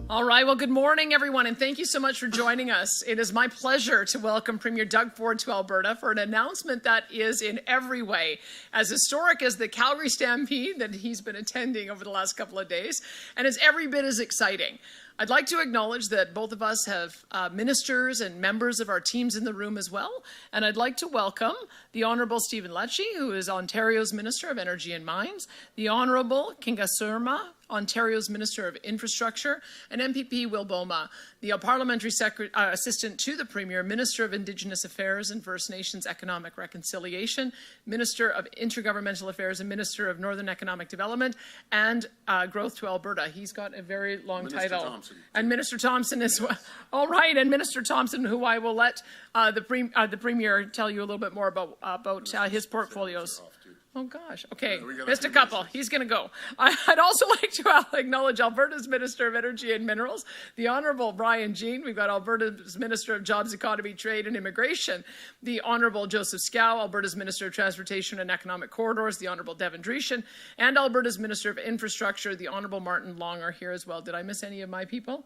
All right, well, good morning, everyone, and thank you so much for joining us. It is my pleasure to welcome Premier Doug Ford to Alberta for an announcement that is in every way as historic as the Calgary Stampede that he's been attending over the last couple of days, and is every bit as exciting. I'd like to acknowledge that both of us have ministers and members of our teams in the room as well, and I'd like to welcome the Honourable Stephen Lecce, who is Ontario's Minister of Energy and Mines, the Honourable Kinga Surma, Ontario's Minister of Infrastructure, and MPP Will Boma, the Parliamentary Assistant to the Premier, Minister of Indigenous Affairs and First Nations Economic Reconciliation, Minister of Intergovernmental Affairs and Minister of Northern Economic Development and Growth to Alberta. He's got a very long Minister title. Thompson. And Minister Thompson as well. All right, and Minister Thompson, who I will let the Premier tell you a little bit more about his portfolios. Oh, gosh. Okay. Missed a couple. He's going to go. I'd also like to acknowledge Alberta's Minister of Energy and Minerals, the Honourable Brian Jean. We've got Alberta's Minister of Jobs, Economy, Trade and Immigration, the Honourable Joseph Scow, Alberta's Minister of Transportation and Economic Corridors, the Honourable Devin Dreeshen, and Alberta's Minister of Infrastructure, the Honourable Martin Long are here as well. Did I miss any of my people?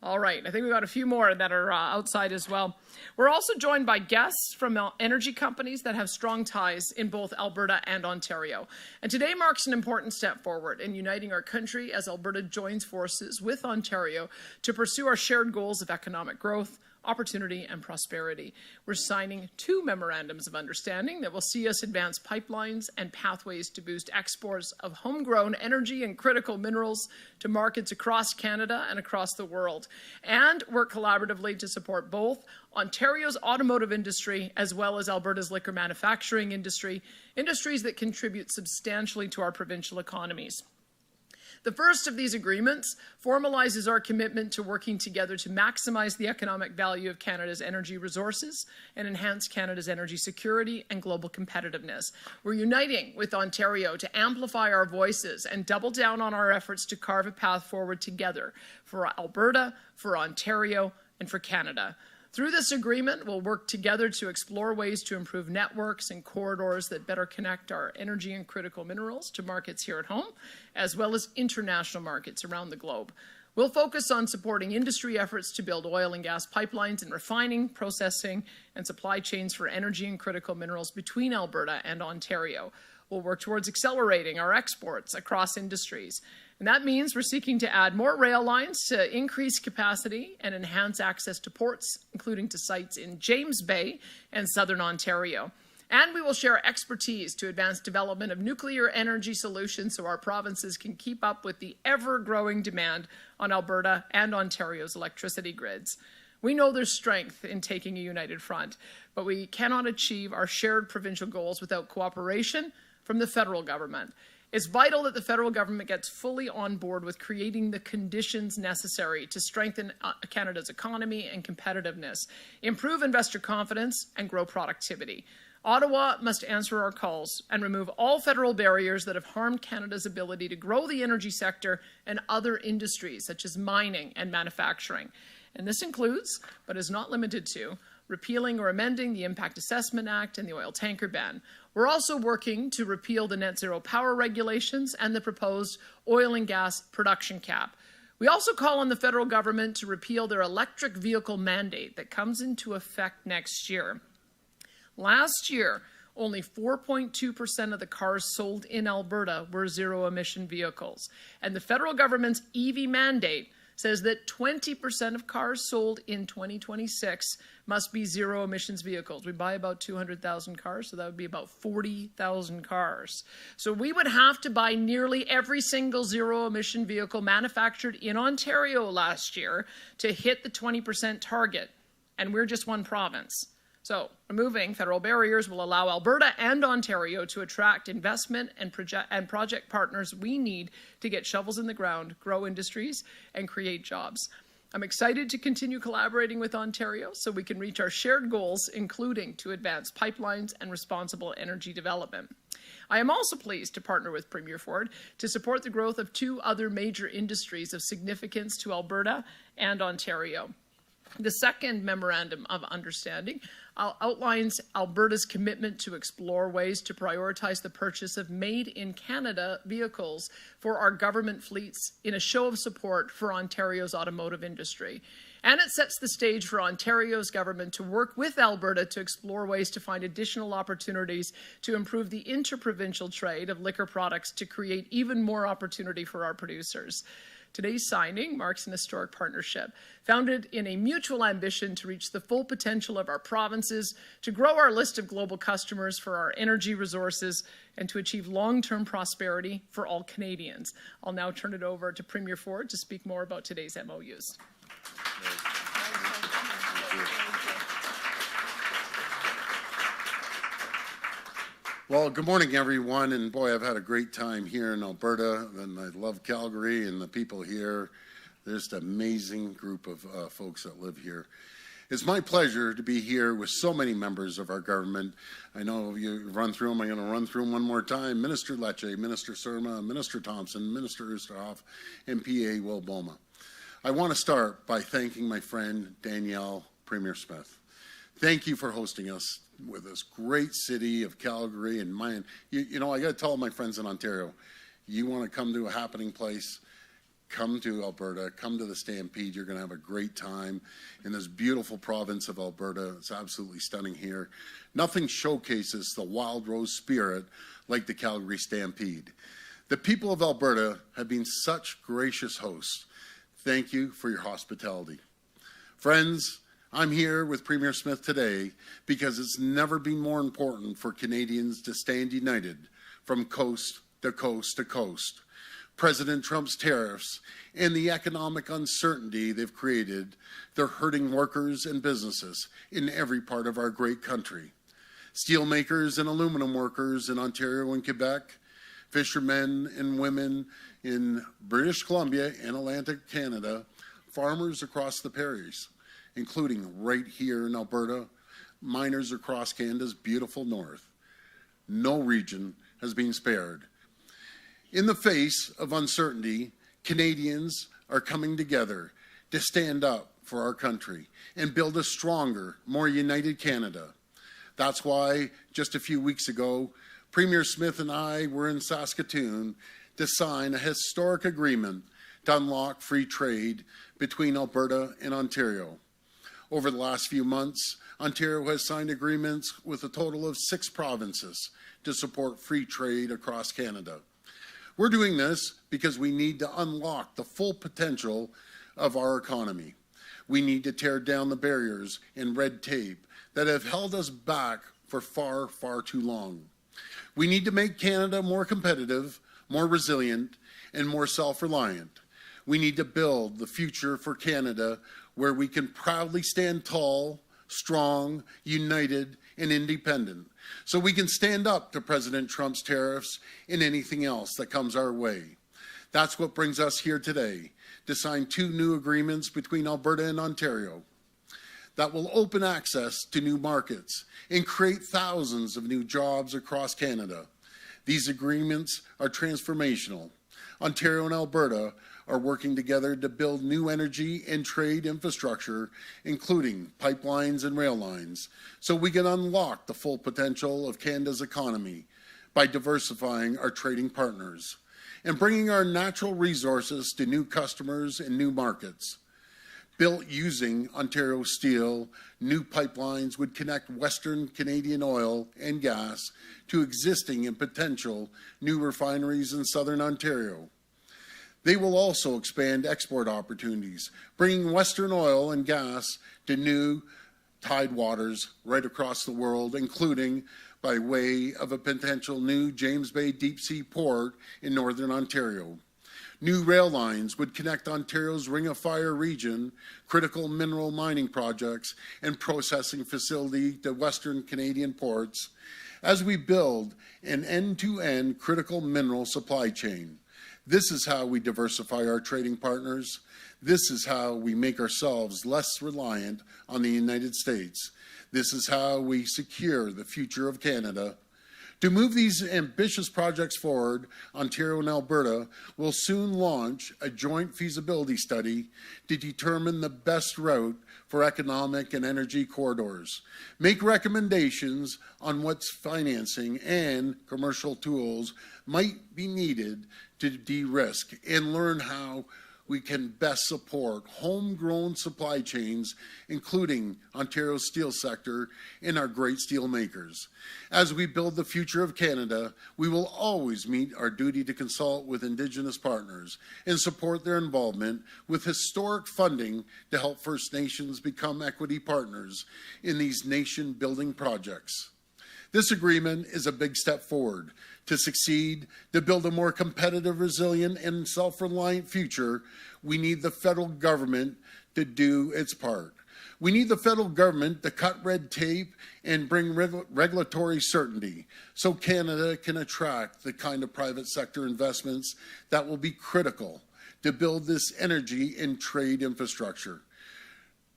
All right, I think we've got a few more that are outside as well. We're also joined by guests from energy companies that have strong ties in both Alberta and Ontario. And today marks an important step forward in uniting our country as Alberta joins forces with Ontario to pursue our shared goals of economic growth, opportunity and prosperity. We're signing 2 memorandums of understanding that will see us advance pipelines and pathways to boost exports of homegrown energy and critical minerals to markets across Canada and across the world, and work collaboratively to support both Ontario's automotive industry as well as Alberta's liquor manufacturing industry, industries that contribute substantially to our provincial economies. The first of these agreements formalizes our commitment to working together to maximize the economic value of Canada's energy resources and enhance Canada's energy security and global competitiveness. We're uniting with Ontario to amplify our voices and double down on our efforts to carve a path forward together for Alberta, for Ontario, and for Canada. Through this agreement, we'll work together to explore ways to improve networks and corridors that better connect our energy and critical minerals to markets here at home, as well as international markets around the globe. We'll focus on supporting industry efforts to build oil and gas pipelines and refining, processing, and supply chains for energy and critical minerals between Alberta and Ontario. We'll work towards accelerating our exports across industries. And that means we're seeking to add more rail lines to increase capacity and enhance access to ports, including to sites in James Bay and southern Ontario. And we will share expertise to advance development of nuclear energy solutions so our provinces can keep up with the ever-growing demand on Alberta and Ontario's electricity grids. We know there's strength in taking a united front, but we cannot achieve our shared provincial goals without cooperation from the federal government. It's vital that the federal government gets fully on board with creating the conditions necessary to strengthen Canada's economy and competitiveness, improve investor confidence, and grow productivity. Ottawa must answer our calls and remove all federal barriers that have harmed Canada's ability to grow the energy sector and other industries, such as mining and manufacturing. And this includes, but is not limited to, repealing or amending the Impact Assessment Act and the oil tanker ban. We're also working to repeal the net zero power regulations and the proposed oil and gas production cap. We also call on the federal government to repeal their electric vehicle mandate that comes into effect next year. Last year, only 4.2% of the cars sold in Alberta were zero-emission vehicles, and the federal government's EV mandate says that 20% of cars sold in 2026 must be zero-emissions vehicles. We buy about 200,000 cars, so that would be about 40,000 cars. So we would have to buy nearly every single zero-emission vehicle manufactured in Ontario last year to hit the 20% target, and we're just one province. So removing federal barriers will allow Alberta and Ontario to attract investment and project partners we need to get shovels in the ground, grow industries, and create jobs. I'm excited to continue collaborating with Ontario so we can reach our shared goals, including to advance pipelines and responsible energy development. I am also pleased to partner with Premier Ford to support the growth of 2 other major industries of significance to Alberta and Ontario. The second memorandum of understanding outlines Alberta's commitment to explore ways to prioritize the purchase of made-in-Canada vehicles for our government fleets in a show of support for Ontario's automotive industry. And it sets the stage for Ontario's government to work with Alberta to explore ways to find additional opportunities to improve the interprovincial trade of liquor products to create even more opportunity for our producers. Today's signing marks an historic partnership founded in a mutual ambition to reach the full potential of our provinces, to grow our list of global customers for our energy resources, and to achieve long-term prosperity for all Canadians. I'll now turn it over to Premier Ford to speak more about today's MOUs. Well, good morning, everyone, and boy, I've had a great time here in Alberta, and I love Calgary and the people here. There's an amazing group of folks that live here. It's my pleasure to be here with so many members of our government. I know you run through them. I'm going to run through them one more time. Minister Lecce, Minister Surma, Minister Thompson, Minister Oosterhoff, and PA Will Boma. I want to start by thanking my friend Danielle, Premier Smith. Thank you for hosting us with this great city of Calgary and mine. You know, I got to tell my friends in Ontario, you want to come to a happening place, come to Alberta, come to the Stampede. You're going to have a great time in this beautiful province of Alberta. It's absolutely stunning here. Nothing showcases the wild rose spirit like the Calgary Stampede. The people of Alberta have been such gracious hosts. Thank you for your hospitality. Friends, I'm here with Premier Smith today because it's never been more important for Canadians to stand united from coast to coast to coast. President Trump's tariffs and the economic uncertainty they've created, they're hurting workers and businesses in every part of our great country. Steelmakers and aluminum workers in Ontario and Quebec, fishermen and women in British Columbia and Atlantic Canada, farmers across the prairies, including right here in Alberta, miners across Canada's beautiful north. No region has been spared. In the face of uncertainty, Canadians are coming together to stand up for our country and build a stronger, more united Canada. That's why just a few weeks ago, Premier Smith and I were in Saskatoon to sign a historic agreement to unlock free trade between Alberta and Ontario. Over the last few months, Ontario has signed agreements with a total of 6 provinces to support free trade across Canada. We're doing this because we need to unlock the full potential of our economy. We need to tear down the barriers and red tape that have held us back for far, far too long. We need to make Canada more competitive, more resilient, and more self-reliant. We need to build the future for Canada where we can proudly stand tall, strong, united, and independent, so we can stand up to President Trump's tariffs and anything else that comes our way. That's what brings us here today, to sign 2 new agreements between Alberta and Ontario that will open access to new markets and create thousands of new jobs across Canada. These agreements are transformational. Ontario and Alberta are working together to build new energy and trade infrastructure, including pipelines and rail lines, so we can unlock the full potential of Canada's economy by diversifying our trading partners and bringing our natural resources to new customers and new markets. Built using Ontario steel, new pipelines would connect Western Canadian oil and gas to existing and potential new refineries in Southern Ontario. They will also expand export opportunities, bringing Western oil and gas to new tidewaters right across the world, including by way of a potential new James Bay deep sea port in Northern Ontario. New rail lines would connect Ontario's Ring of Fire region, critical mineral mining projects, and processing facility to Western Canadian ports as we build an end-to-end critical mineral supply chain. This is how we diversify our trading partners. This is how we make ourselves less reliant on the United States. This is how we secure the future of Canada. To move these ambitious projects forward, Ontario and Alberta will soon launch a joint feasibility study to determine the best route for economic and energy corridors, make recommendations on what financing and commercial tools might be needed to de-risk, and learn how we can best support homegrown supply chains, including Ontario's steel sector and our great steel makers. As we build the future of Canada, we will always meet our duty to consult with Indigenous partners and support their involvement with historic funding to help First Nations become equity partners in these nation-building projects. This agreement is a big step forward. To succeed, to build a more competitive, resilient, and self-reliant future, we need the federal government to do its part. We need the federal government to cut red tape and bring regulatory certainty so Canada can attract the kind of private sector investments that will be critical to build this energy and trade infrastructure.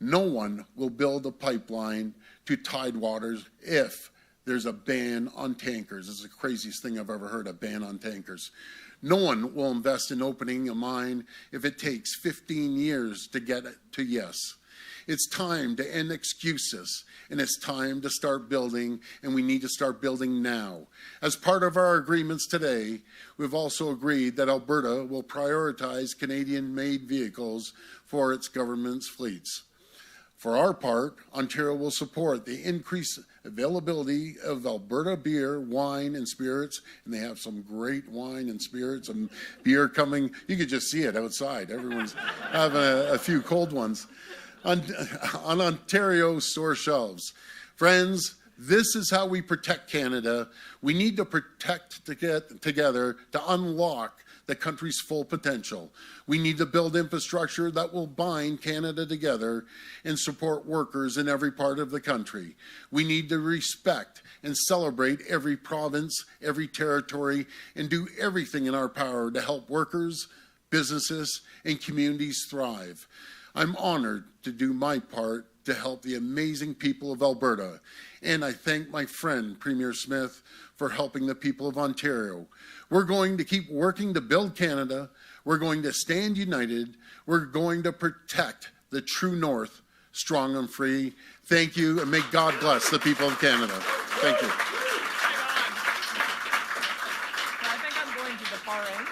No one will build a pipeline to Tidewaters if there's a ban on tankers. This is the craziest thing I've ever heard, a ban on tankers. No one will invest in opening a mine if it takes 15 years to get it to yes. It's time to end excuses, and it's time to start building, and we need to start building now. As part of our agreements today, we've also agreed that Alberta will prioritize Canadian-made vehicles for its government's fleets. For our part, Ontario will support the increased availability of Alberta beer, wine, and spirits, and they have some great wine and spirits and beer coming. You could just see it outside. Everyone's having a few cold ones on Ontario store shelves. Friends, this is how we protect Canada. We need to protect together to unlock the country's full potential. We need to build infrastructure that will bind Canada together and support workers in every part of the country. We need to respect and celebrate every province, every territory, and do everything in our power to help workers, businesses, and communities thrive. I'm honored to do my part to help the amazing people of Alberta, and I thank my friend, Premier Smith, for helping the people of Ontario. We're going to keep working to build Canada. We're going to stand united. We're going to protect the true north, strong and free. Thank you, and may God bless the people of Canada. Thank you. I think I'm going to the far end.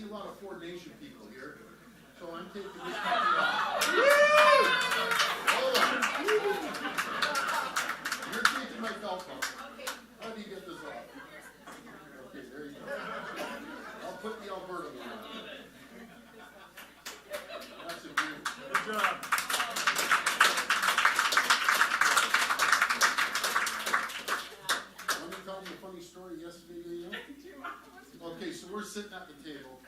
see a lot of Ford Nation people here, so I'm taking this puppy off. Hold on. You're taking my belt off. How do you get this off? Okay, there you go. I'll put the Alberta one on. That's a beauty. Good job. Let me tell you a funny story yesterday, Daniel. Okay, so we're sitting at the table,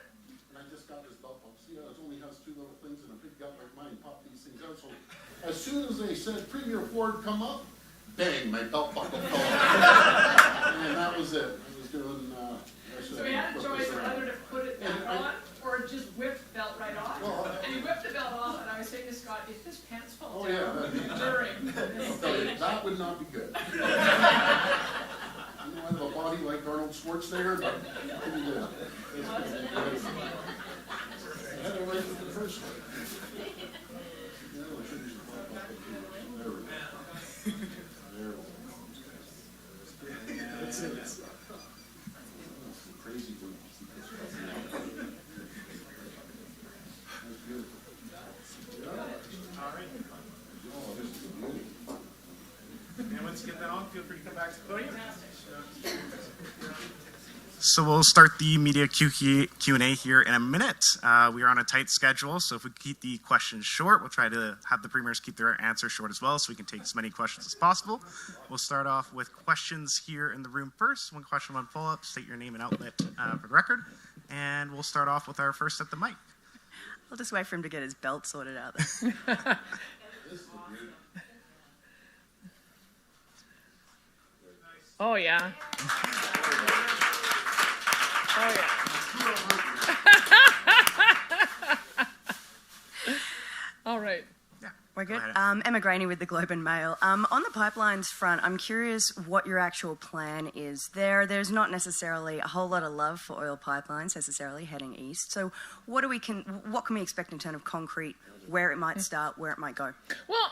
and I just got this belt buckle. See, it only has two little things and a big gut like mine. Pop these things out. So as soon as they said Premier Ford come up, bang, my belt buckle fell off. And that was it. I was doing. So he had a choice of whether to put it back on or just whip the belt right off. Well, and he whipped the belt off, and I was saying to Scott, if his pants fall Oh, down yeah, that'd be- during this stage, that would not be good. I don't have a body like Arnold Schwarzenegger, but pretty good. I had it right with the first one. Yeah, I shouldn't use the belt buckle. There we go. There we go. That's it. Crazy group. That's beautiful. All right. Oh, this is a beauty. And once you get that on, feel free to come back to the podium. So we'll start the media Q&A here in a minute. We are on a tight schedule, so if we keep the questions short, we'll try to have the premiers keep their answers short as well, so we can take as many questions as possible. We'll start off with questions here in the room first. One question, one follow-up. State your name and outlet for the record. And we'll start off with our first at the mic. I'll just wait for him to get his belt sorted out. This is a beauty. oh yeah. Oh yeah. All right. We're good. Go ahead. Emma Graney with the Globe and Mail. On the pipelines front, I'm curious what your actual plan is there. There's not necessarily a whole lot of love for oil pipelines necessarily heading east. So what can we expect in terms of concrete, where it might start, where it might go? Well,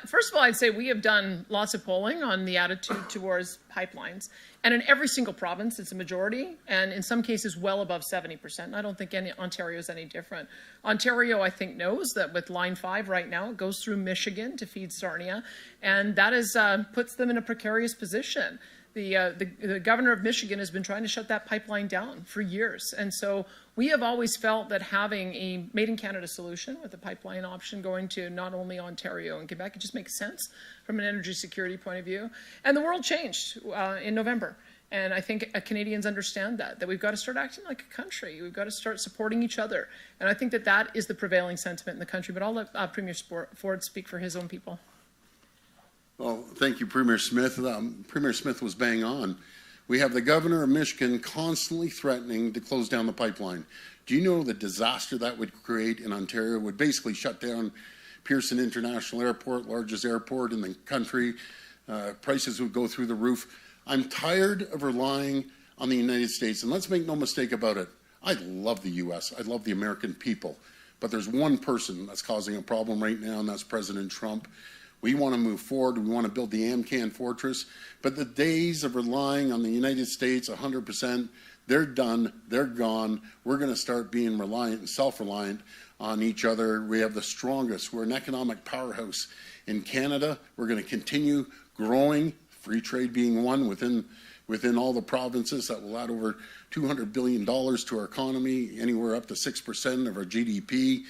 first of all, I'd say we have done lots of polling on the attitude towards pipelines. And in every single province, it's a majority, and in some cases well above 70%. And I don't think Ontario is any different. Ontario, I think, knows that with Line 5 right now, it goes through Michigan to feed Sarnia, and that is puts them in a precarious position. The governor of Michigan has been trying to shut that pipeline down for years. And so we have always felt that having a Made in Canada solution with a pipeline option going to not only Ontario and Quebec, it just makes sense from an energy security point of view. And the world changed in November. And I think Canadians understand that we've got to start acting like a country. We've got to start supporting each other. And I think that is the prevailing sentiment in the country. But I'll let Premier Ford speak for his own people. Well, thank you, Premier Smith. Premier Smith was bang on. We have the governor of Michigan constantly threatening to close down the pipeline. Do you know the disaster that would create in Ontario? It would basically shut down Pearson International Airport, largest airport in the country. Prices would go through the roof. I'm tired of relying on the United States, and let's make no mistake about it. I love the U.S. I love the American people. But there's one person that's causing a problem right now, and that's President Trump. We want to move forward. We want to build the AMCAN fortress. But the days of relying on the United States 100%, they're done. They're gone. We're going to start being reliant and self-reliant on each other. We have the strongest. We're an economic powerhouse in Canada. We're going to continue growing, free trade being one within all the provinces. That will add over $200 billion to our economy, anywhere up to 6% of our GDP.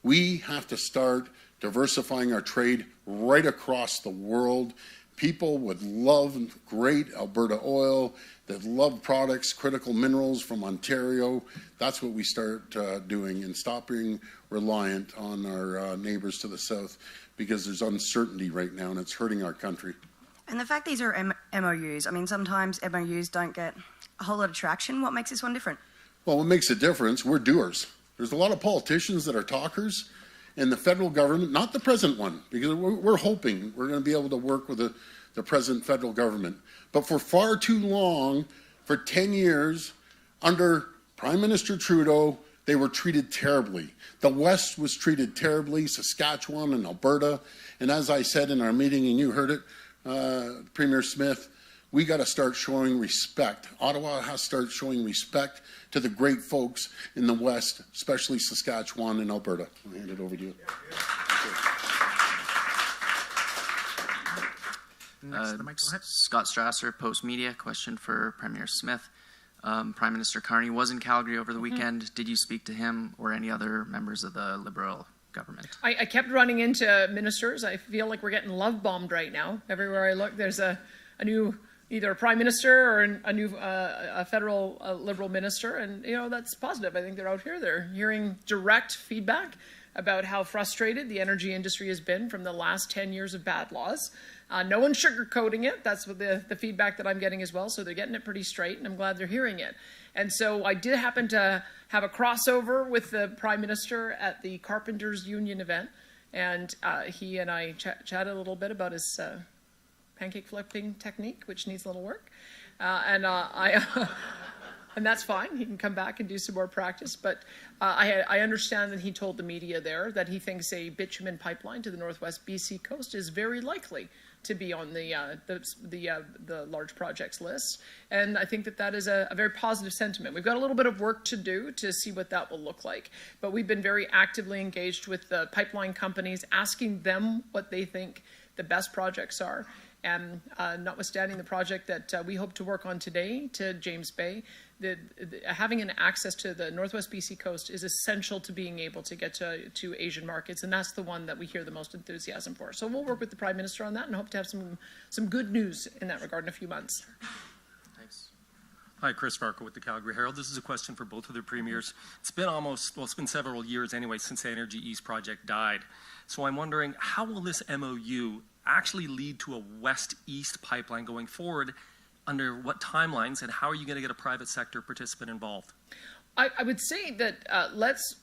We have to start diversifying our trade right across the world. People would love great Alberta oil, that love products, critical minerals from Ontario. That's what we start doing, and stop being reliant on our neighbors to the south, because there's uncertainty right now and it's hurting our country. And the fact these are MOUs, I mean, sometimes MOUs don't get a whole lot of traction. What makes this one different? Well, what makes a difference, we're doers. There's a lot of politicians that are talkers, and the federal government, not the present one, because we're hoping we're going to be able to work with the present federal government. But for far too long, for 10 years, under Prime Minister Trudeau, they were treated terribly. The West was treated terribly, Saskatchewan and Alberta. And as I said in our meeting, and you heard it, Premier Smith, we got to start showing respect. Ottawa has to start showing respect to the great folks in the West, especially Saskatchewan and Alberta. I'll hand it over to you. Next, the mic, go ahead. Scott Strasser, Post Media. Question for Premier Smith. Prime Minister Carney was in Calgary over the weekend. Did you speak to him or any other members of the Liberal government? I kept running into ministers. I feel like we're getting love bombed right now. Everywhere I look, there's a new either a prime minister or a new a federal Liberal minister, and that's positive. I think they're out here. They're hearing direct feedback about how frustrated the energy industry has been from the last 10 years of bad laws. No one's sugarcoating it. That's what the feedback that I'm getting as well. So they're getting it pretty straight, and I'm glad they're hearing it. And so I did happen to have a crossover with the Prime Minister at the Carpenters Union event, and he and I chatted a little bit about his pancake flipping technique, which needs a little work. And that's fine. He can come back and do some more practice. But I understand that he told the media there that he thinks a bitumen pipeline to the Northwest BC coast is very likely to be on the large projects list. And I think that is a very positive sentiment. We've got a little bit of work to do to see what that will look like. But we've been very actively engaged with the pipeline companies, asking them what they think the best projects are. And notwithstanding the project that we hope to work on today to James Bay, having an access to the Northwest BC coast is essential to being able to get to Asian markets, and that's the one that we hear the most enthusiasm for. So we'll work with the Prime Minister on that and hope to have some good news in that regard in a few months. Thanks. Hi, Chris Farco with the Calgary Herald. This is a question for both of the premiers. It's been several years anyway since the Energy East project died. So I'm wondering, how will this MOU actually lead to a west-east pipeline going forward? Under what timelines, and how are you going to get a private sector participant involved? I would say that let's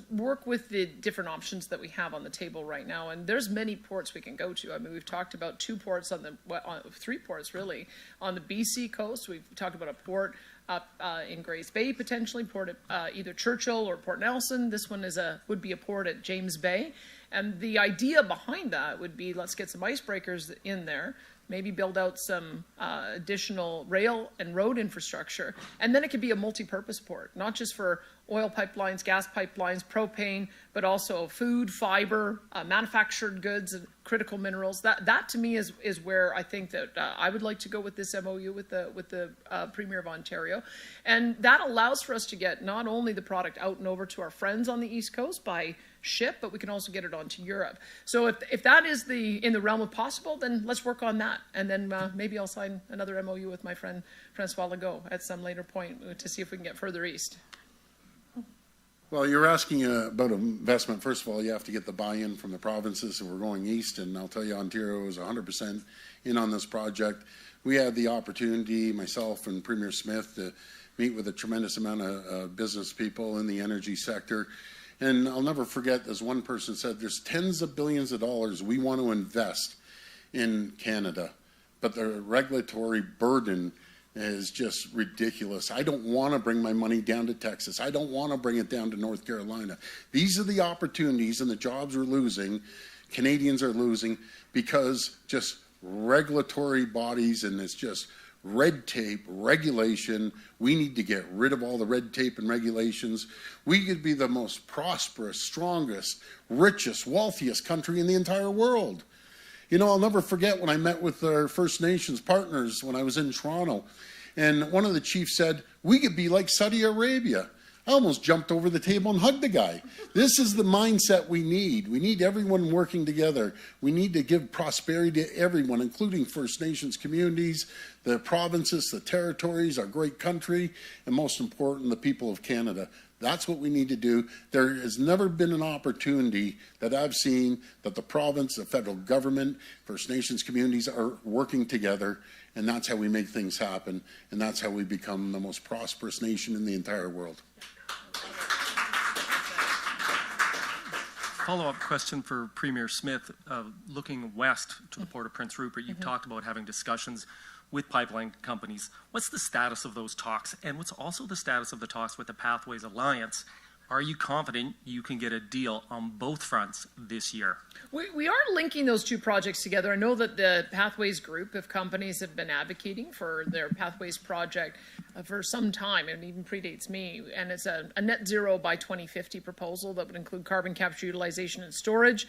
work with the different options that we have on the table right now, and there's many ports we can go to. I mean, we've talked about 3 ports really on the BC coast. We've talked about a port up in Grays Bay, potentially port at either Churchill or Port Nelson. This one would be a port at James Bay, and the idea behind that would be let's get some icebreakers in there. Maybe build out some additional rail and road infrastructure. And then it could be a multi-purpose port, not just for oil pipelines, gas pipelines, propane, but also food, fiber, manufactured goods, and critical minerals. That to me is where I think that I would like to go with this MOU with the Premier of Ontario. And that allows for us to get not only the product out and over to our friends on the East Coast by ship, but we can also get it onto Europe. So if that is in the realm of possible, then let's work on that. And then maybe I'll sign another MOU with my friend Francois Legault at some later point to see if we can get further east. Well, you're asking about investment. First of all, you have to get the buy-in from the provinces, and we're going east, and I'll tell you, Ontario is 100% in on this project. We had the opportunity, myself and Premier Smith, to meet with a tremendous amount of business people in the energy sector. And I'll never forget, as one person said, there's tens of billions of dollars we want to invest in Canada, but the regulatory burden is just ridiculous. I don't want to bring my money down to Texas. I don't want to bring it down to North Carolina. These are the opportunities and the jobs we're losing, Canadians are losing, because just regulatory bodies and it's just red tape, regulation. We need to get rid of all the red tape and regulations. We could be the most prosperous, strongest, richest, wealthiest country in the entire world. You know, I'll never forget when I met with our First Nations partners when I was in Toronto, and one of the chiefs said, we could be like Saudi Arabia. I almost jumped over the table and hugged the guy. This is the mindset we need. We need everyone working together. We need to give prosperity to everyone, including First Nations communities, the provinces, the territories, our great country, and most important, the people of Canada. That's what we need to do. There has never been an opportunity that I've seen that the province, the federal government, First Nations communities are working together, and that's how we make things happen, and that's how we become the most prosperous nation in the entire world. Follow-up question for Premier Smith. Looking west to the Port of Prince Rupert, you've talked about having discussions with pipeline companies. What's the status of those talks? And what's also the status of the talks with the Pathways Alliance Are you confident you can get a deal on both fronts this year? We are linking those two projects together. I know that the Pathways group of companies have been advocating for their Pathways project for some time, and even predates me. And it's a net zero by 2050 proposal that would include carbon capture, utilization, and storage,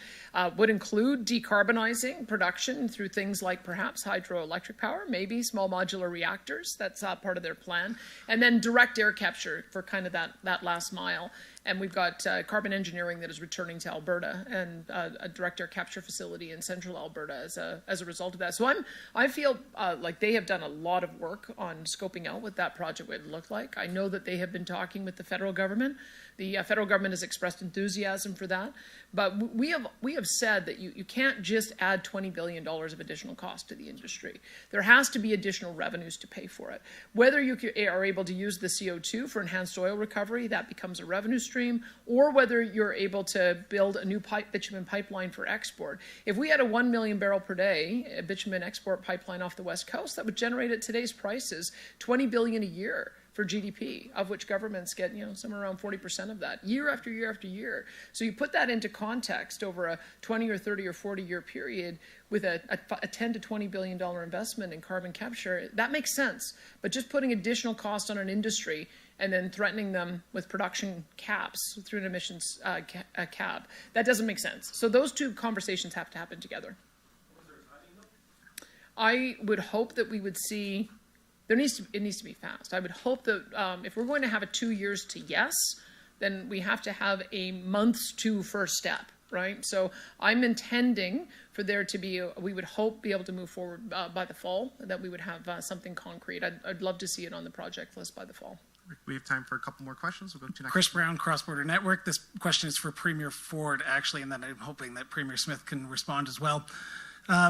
would include decarbonizing production through things like perhaps hydroelectric power, maybe small modular reactors. That's part of their plan. And then direct air capture for kind of that last mile. And we've got carbon engineering that is returning to Alberta, and a direct air capture facility in central Alberta as a result of that. So I feel like they have done a lot of work on scoping out what that project would look like. I know that they have been talking with the federal government. The federal government has expressed enthusiasm for that, but we have said that you can't just add $20 billion of additional cost to the industry. There has to be additional revenues to pay for it. Whether you are able to use the CO2 for enhanced oil recovery, that becomes a revenue stream, or whether you're able to build a new bitumen pipeline for export. If we had a 1 million barrel per day bitumen export pipeline off the West Coast, that would generate at today's prices $20 billion a year for GDP, of which governments get, somewhere around 40% of that, year after year after year. So you put that into context over a 20 or 30 or 40-year period with a $10 to $20 billion investment in carbon capture, that makes sense. But just putting additional cost on an industry and then threatening them with production caps through an emissions cap, that doesn't make sense. So those two conversations have to happen together. I would hope that we would see... It needs to be fast. I would hope that if we're going to have a 2 years to yes, then we have to have a months to first step, right? So I'm intending for there to be, we would hope be able to move forward by the fall, that we would have something concrete. I'd love to see it on the project list by the fall. We have time for a couple more questions. We'll go to next. Chris Brown, Cross Border Network. This question is for Premier Ford, actually, and then I'm hoping that Premier Smith can respond as well.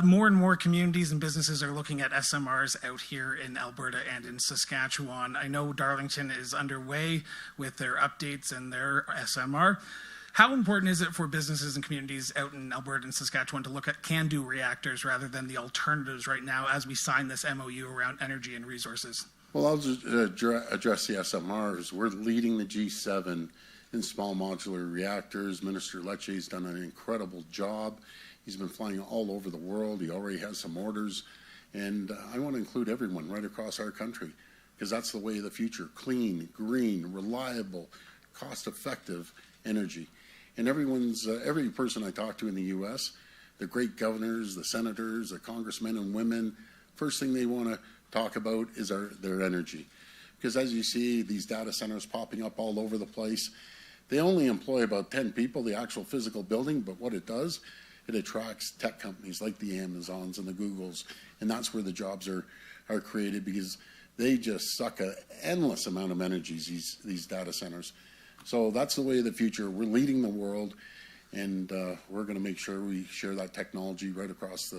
More and more communities and businesses are looking at SMRs out here in Alberta and in Saskatchewan. I know Darlington is underway with their updates and their SMR. How important is it for businesses and communities out in Alberta and Saskatchewan to look at can-do reactors rather than the alternatives right now as we sign this MOU around energy and resources? Well, I'll just address the SMRs. We're leading the G7 in small modular reactors. Minister Lecce's done an incredible job. He's been flying all over the world. He already has some orders. And I want to include everyone right across our country, because that's the way of the future: clean, green, reliable, cost-effective energy. And every person I talk to in the U.S., the great governors, the senators, the congressmen and women, first thing they want to talk about is their energy. Because as you see, these data centers popping up all over the place, they only employ about 10 people, the actual physical building, but what it does, it attracts tech companies like the Amazons and the Googles, and that's where the jobs are created, because they just suck an endless amount of energy, these data centers. So that's the way of the future. We're leading the world, and we're going to make sure we share that technology right across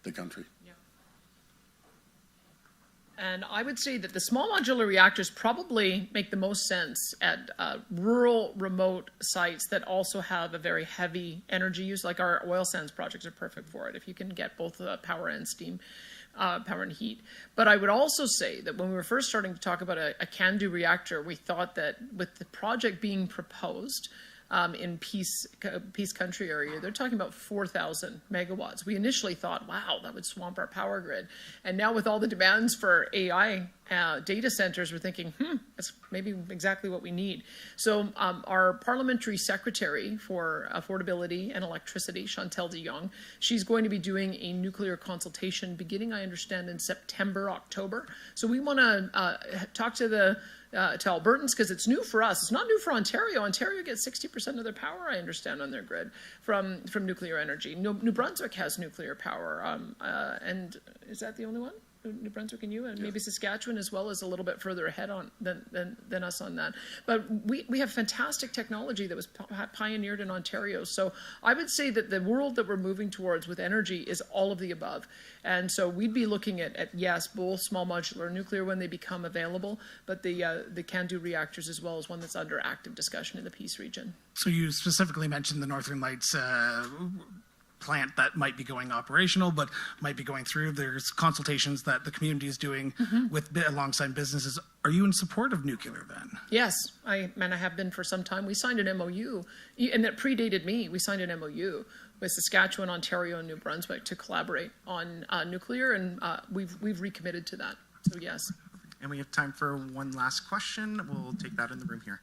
the country. And I would say that the small modular reactors probably make the most sense at rural, remote sites that also have a very heavy energy use. Like our oil sands projects are perfect for it, if you can get both power and steam, power and heat. But I would also say that when we were first starting to talk about a can-do reactor, we thought that with the project being proposed, in Peace Country area, they're talking about 4,000 megawatts. We initially thought, wow, that would swamp our power grid. And now with all the demands for AI data centers, we're thinking, that's maybe exactly what we need. So our parliamentary secretary for affordability and electricity, Chantal de Jong, she's going to be doing a nuclear consultation beginning, I understand, in September, October. So we want to talk to Albertans, because it's new for us. It's not new for Ontario. Ontario gets 60% of their power, I understand, on their grid from nuclear energy. New Brunswick has nuclear power, and is that the only one? New Brunswick and you, and maybe Saskatchewan as well, is a little bit further ahead than us on that. But we have fantastic technology that was pioneered in Ontario. So I would say that the world that we're moving towards with energy is all of the above. And so we'd be looking at yes, both small modular nuclear when they become available, but the can-do reactors as well as one that's under active discussion in the Peace region. So you specifically mentioned the Northern Lights plant that might be going operational, but might be going through. There's consultations that the community is doing alongside businesses. Are you in support of nuclear then? Yes, I have been for some time. We signed an MOU, and that predated me. We signed an MOU with Saskatchewan, Ontario, and New Brunswick to collaborate on nuclear, and we've recommitted to that. So yes. And we have time for one last question. We'll take that in the room here.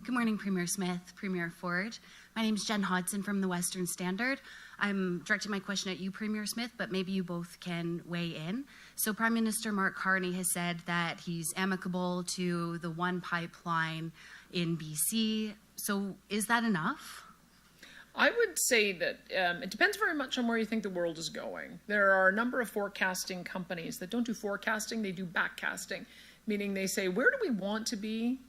Good morning, Premier Smith, Premier Ford. My name is Jen Hodson from the Western Standard. I'm directing my question at you, Premier Smith, but maybe you both can weigh in. So Prime Minister Mark Carney has said that he's amicable to the one pipeline in BC. So is that enough? I would say that it depends very much on where you think the world is going. There are a number of forecasting companies that don't do forecasting, they do backcasting, meaning they say, where do we want to be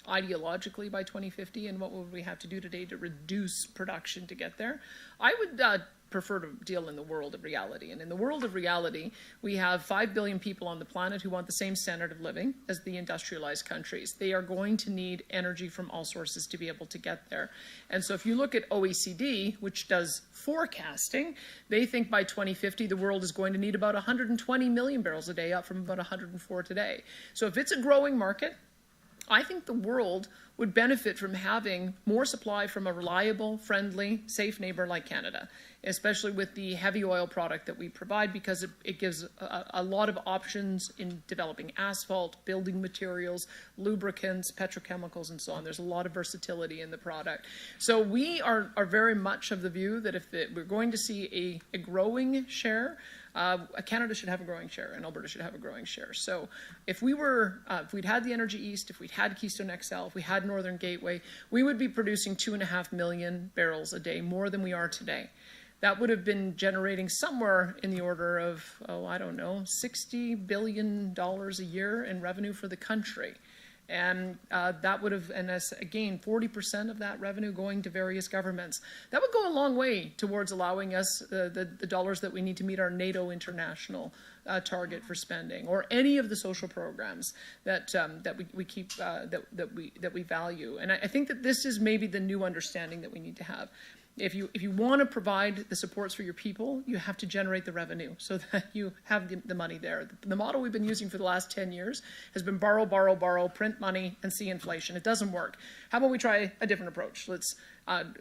ideologically by 2050, and what would we have to do today to reduce production to get there? I would prefer to deal in the world of reality. And in the world of reality, we have 5 billion people on the planet who want the same standard of living as the industrialized countries. They are going to need energy from all sources to be able to get there. And so if you look at OECD, which does forecasting, they think by 2050 the world is going to need about 120 million barrels a day, up from about 104 today. So if it's a growing market, I think the world would benefit from having more supply from a reliable, friendly, safe neighbor like Canada, especially with the heavy oil product that we provide, because it gives a lot of options in developing asphalt, building materials, lubricants, petrochemicals, and so on. There's a lot of versatility in the product. So we are very much of the view that if we're going to see a growing share, Canada should have a growing share, and Alberta should have a growing share. So if we'd had the Energy East, if we'd had Keystone XL, if we had Northern Gateway, we would be producing 2.5 million barrels a day, more than we are today. That would have been generating somewhere in the order of, $60 billion a year in revenue for the country. And that would have, and as again, 40% of that revenue going to various governments. That would go a long way towards allowing us the dollars that we need to meet our NATO international target for spending, or any of the social programs that we value. And I think that this is maybe the new understanding that we need to have. If you want to provide the supports for your people, you have to generate the revenue so that you have the money there. The model we've been using for the last 10 years has been borrow, borrow, borrow, print money, and see inflation. It doesn't work. How about we try a different approach? Let's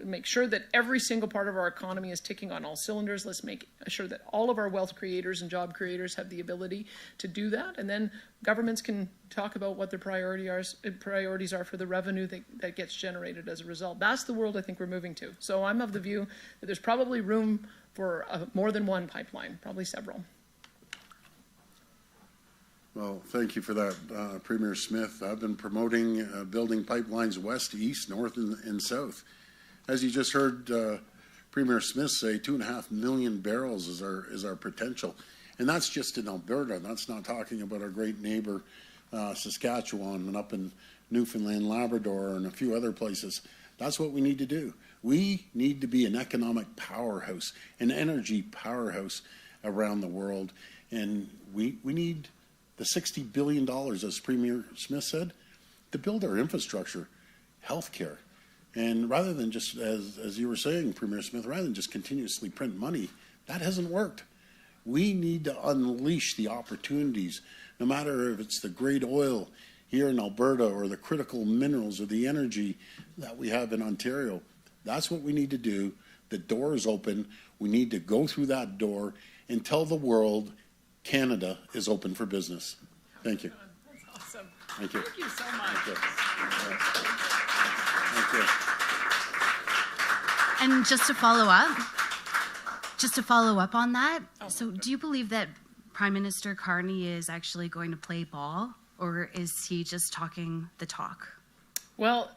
make sure that every single part of our economy is ticking on all cylinders. Let's make sure that all of our wealth creators and job creators have the ability to do that. And then governments can talk about what their priorities are for the revenue that gets generated as a result. That's the world I think we're moving to. So I'm of the view that there's probably room for more than one pipeline, probably several. Well, thank you for that, Premier Smith. I've been promoting building pipelines west, east, north, and south. As you just heard Premier Smith say, 2.5 million barrels is our potential. And that's just in Alberta. That's not talking about our great neighbor, Saskatchewan, and up in Newfoundland, Labrador, and a few other places. That's what we need to do. We need to be an economic powerhouse, an energy powerhouse around the world. And we need the $60 billion, as Premier Smith said, to build our infrastructure, healthcare. And rather than just, as you were saying, Premier Smith, rather than just continuously print money, that hasn't worked. We need to unleash the opportunities, no matter if it's the great oil here in Alberta or the critical minerals or the energy that we have in Ontario. That's what we need to do. The door is open. We need to go through that door and tell the world Canada is open for business. Thank you. That's awesome. Thank you. Thank you so much. Thank you. Thank you. And just to follow up on that, so do you believe that Prime Minister Carney is actually going to play ball, or is he just talking the talk? Well,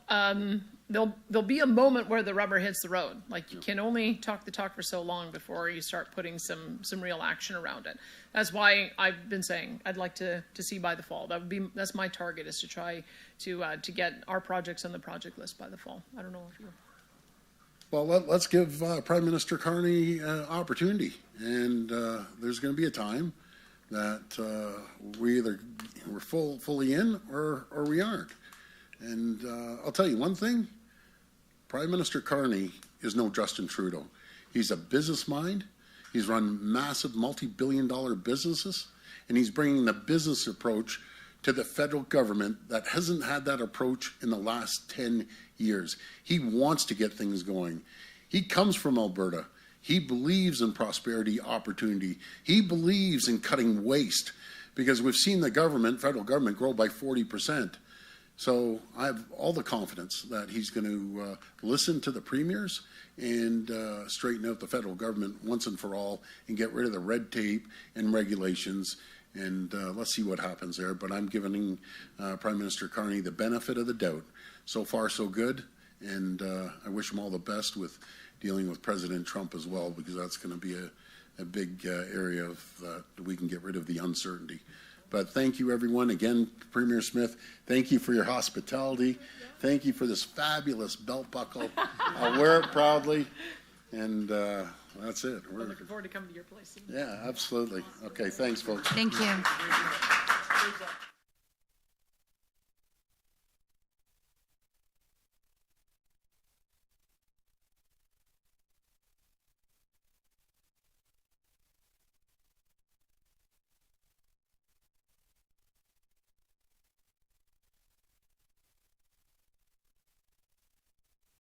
there'll be a moment where the rubber hits the road. Like, you can only talk the talk for so long before you start putting some real action around it. That's why I've been saying I'd like to see by the fall. That's my target, is to try to get our projects on the project list by the fall. I don't know if you. Well, let's give Prime Minister Carney opportunity, and there's going to be a time that we're fully in or we aren't. And I'll tell you one thing: Prime Minister Carney is no Justin Trudeau. He's a business mind. He's run massive multi-billion-dollar businesses, and he's bringing the business approach to the federal government that hasn't had that approach in the last 10 years. He wants to get things going. He comes from Alberta. He believes in prosperity, opportunity. He believes in cutting waste, because we've seen the government, federal government, grow by 40%. So I have all the confidence that he's going to listen to the premiers and straighten out the federal government once and for all and get rid of the red tape and regulations. And let's see what happens there. But I'm giving Prime Minister Carney the benefit of the doubt. So far, so good. And I wish him all the best with dealing with President Trump as well, because that's going to be a big area of we can get rid of the uncertainty. But thank you, everyone. Again, Premier Smith, thank you for your hospitality. Thank you for this fabulous belt buckle. I'll wear it proudly. And that's it. We're looking forward to coming to your place. Yeah, absolutely. Okay, thanks, folks. Thank you.